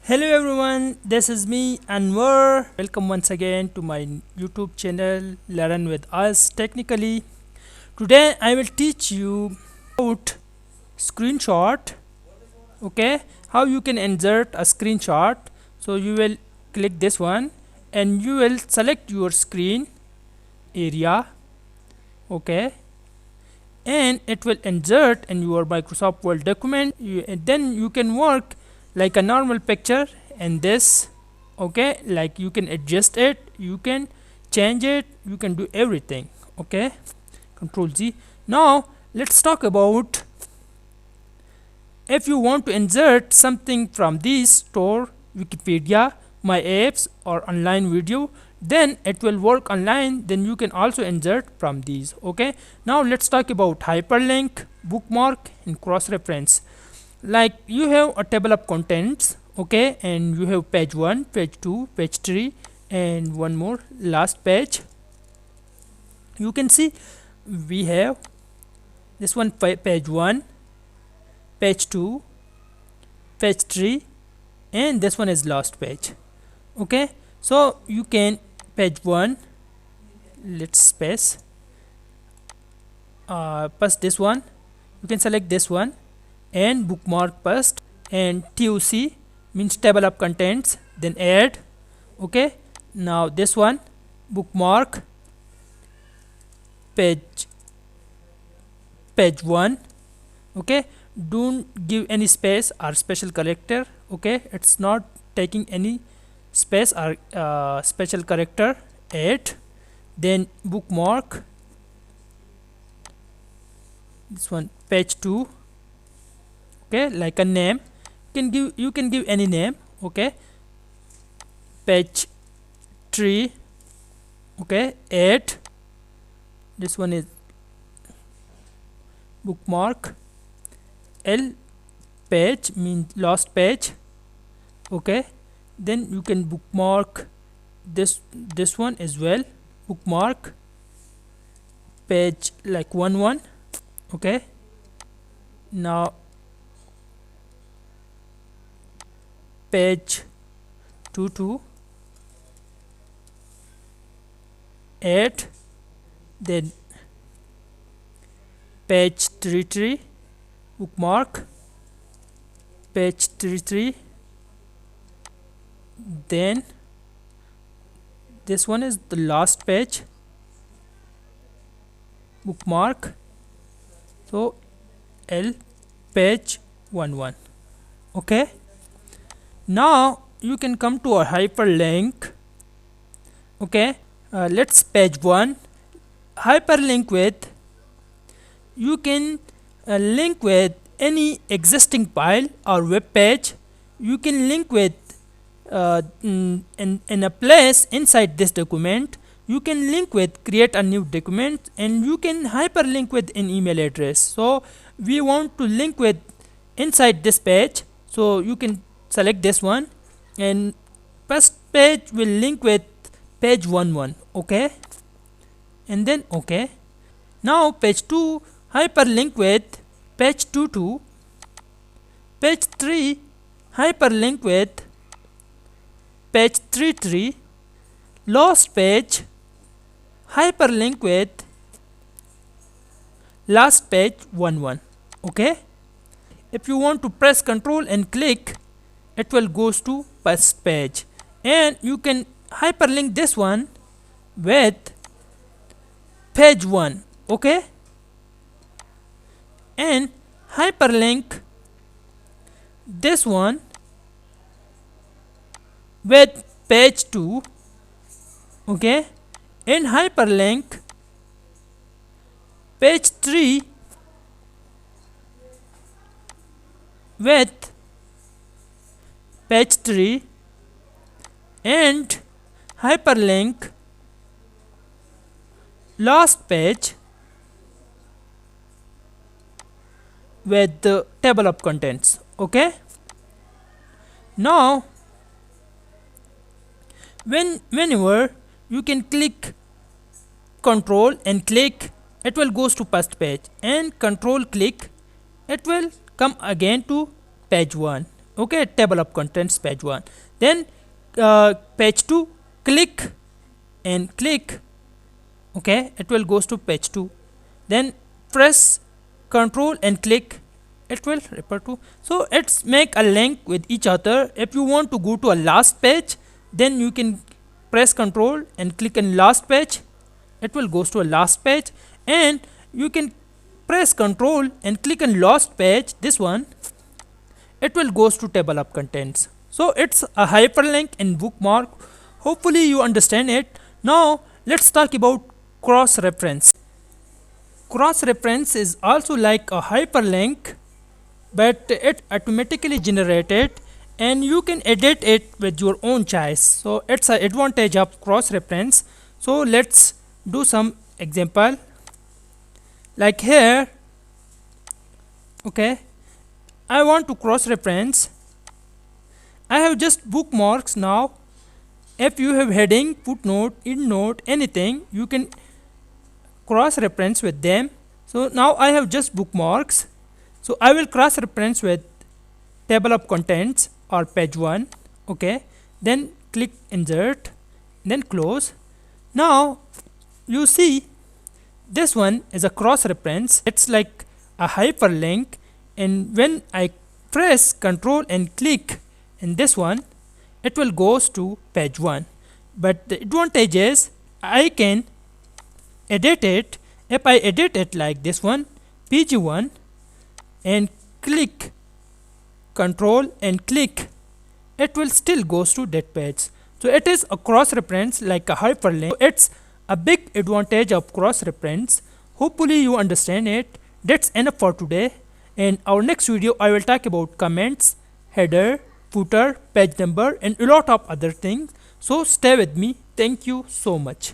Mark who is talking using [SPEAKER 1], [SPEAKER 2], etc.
[SPEAKER 1] Hello everyone, this is me Anwar. Welcome once again to my YouTube channel Learn with Us Technically. Today I will teach you about screenshot, okay? How you can insert a screenshot. So you will click this one and you will select your screen area, okay? And it will insert in your Microsoft Word document. And then you can work like a normal picture in this, okay? Like you can adjust it, you can change it, you can do everything, okay? Control Z. Now let's talk about if you want to insert something from this store, Wikipedia, my apps or online video, then it will work online. Then you can also insert from these, okay? Now let's talk about hyperlink, bookmark and cross reference. Like you have a table of contents, okay, and you have page 1, page 2, page 3 and one more last page. You can see we have this one, page 1, page 2, page 3 and this one is last page, okay? So you can page 1, let's space paste this one, you can select this one and bookmark paste, and TOC means table of contents, then add, okay? Now this one bookmark page 1, okay? Don't give any space or special character, okay? It's not taking any space or special character. Add, then bookmark this one page 2, okay, like a name you can give any name, okay? Page 3, okay? Add, this one is bookmark L page means last page, okay? Then you can bookmark this one as well, bookmark page like 1 okay? Now page 2 add, then page 3 bookmark page 3 then this one is the last page, bookmark so L page 1 okay? Now you can come to a hyperlink, okay? Let's page 1 hyperlink with, you can link with any existing file or web page. You can link with in a place inside this document. You can link with create a new document, and you can hyperlink with an email address. So we want to link with inside this page, so you can select this one, and first page will link with page 1 okay? And then okay. Now page 2 hyperlink with page 2 page 3 hyperlink with page 3 last page hyperlink with last page 1 okay? If you want to press Ctrl and click, it will goes to first page, and you can hyperlink this one with page 1 okay? And hyperlink this one with page 2 okay? And hyperlink page 3 with page 3 and hyperlink last page with the table of contents, okay? Now whenever you can click control and click, it will goes to first page, and control click, it will come again to page 1 okay, table of contents page 1. Then page 2, click and click, okay, it will goes to page 2. Then press control and click, it will refer to. So it's make a link with each other. If you want to go to a last page, then you can press control and click on last page, it will goes to a last page. And you can press control and click on last page, this one, it will goes to table of contents. So it's a hyperlink and bookmark. Hopefully you understand it. Now let's talk about cross reference. Cross reference is also like a hyperlink, but it automatically generated and you can edit it with your own choice. So it's an advantage of cross reference. So let's do some example like here. Okay, I want to cross reference. I have just bookmarks now. If you have heading, footnote, endnote, anything, you can cross reference with them. So now I have just bookmarks, so I will cross reference with table of contents or page 1. Okay, then click insert, then close. Now you see this one is a cross reference, it's like a hyperlink. And when I press control and click in this one, it will goes to page 1. But the advantage is I can edit it. If I edit it like this one, pg1, and click control and click, it will still goes to that page. So it is a cross reference like a hyperlink. So it's a big advantage of cross reference. Hopefully you understand it. That's enough for today. In our next video I will talk about comments, header, footer, page number, and a lot of other things. So stay with me. Thank you so much.